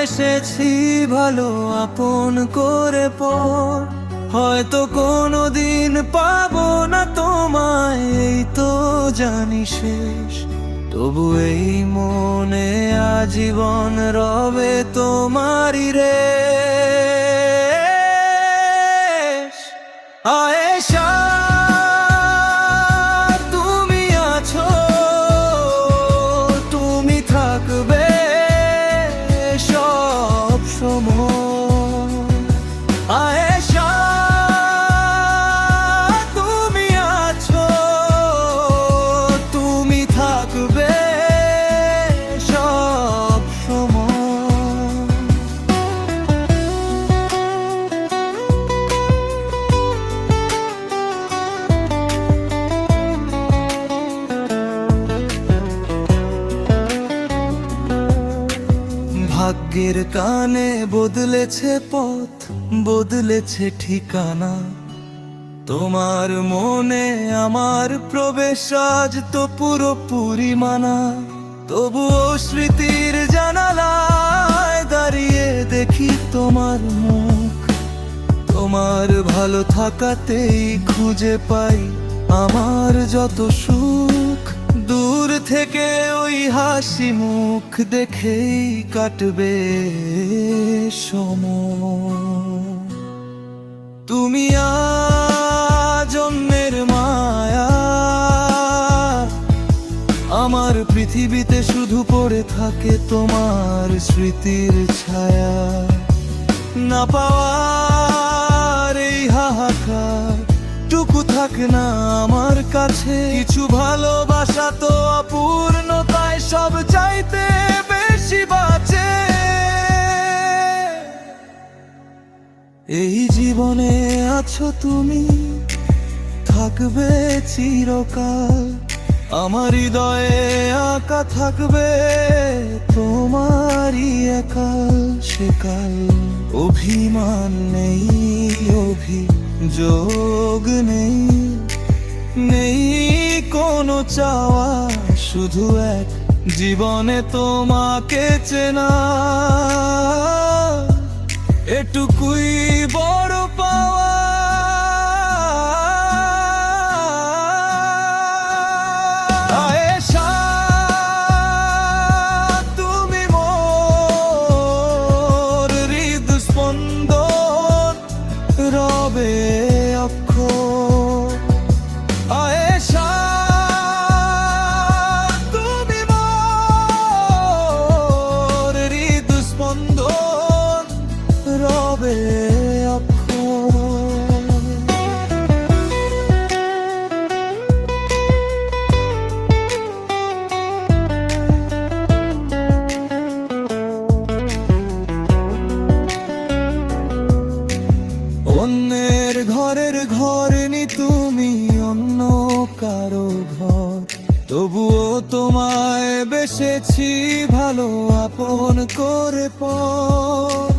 বেসেছি ভালো আপন করে পর, হয়তো কোনোদিন পাবো না তোমায়, এই তো জানি শেষ। তবু এই মনে আজীবন রবে তোমারই রেশ। আয়েশা তুমি আছো, তুমি থাকবে সব সময়। আয়েশা তুমি আছো, তুমি থাকবে সব সময়। ভাগ্যের কানে বদলেছে পথ, বদলেছে ঠিকানা, তোমার মনে আমার প্রবেশ আজ তো পুরোপুরি মানা। তবুও স্মৃতির জানালায় দাঁড়িয়ে দেখি তোমার মুখ, তোমার ভালো থাকাতেই খুঁজে পাই আমার যত সুখ। দূর থেকে ওই হাসি মুখ দেখেই কাটবে সময়। তুমি আজন্মের মায়া, আমার পৃথিবীতে শুধু পড়ে থাকে তোমার স্মৃতির ছায়া। না পাওয়ার এই হাহাকার টুকু থাকে না আমার কাছে, কিছু ভালোবাসা তো অপূর্ণতায় সব চাইতে বেশি বাঁচে। এই জীবনে আছো তুমি, থাকবে চিরকাল, আমার হৃদয়ে আঁকা থাকবে তোমারই একাল সেকাল। অভিমান নেই, অভিযোগ নেই, নেই কোনো চাওয়া, শুধু এক জীবনে তোমাকে চেনা, এটুকুই বড় পাওয়া। আয়েশা তুমি মোর হৃদস্পন্দন রবে অক্ষর। আয়েশা তুমি মোর হৃদস্পন্দন রবে অক্ষর। অন্যের ঘরের ঘরেনি তুমি, অন্য কারো ঘর, তবুও তোমায় বেসেছি ভালো আপন করে পর।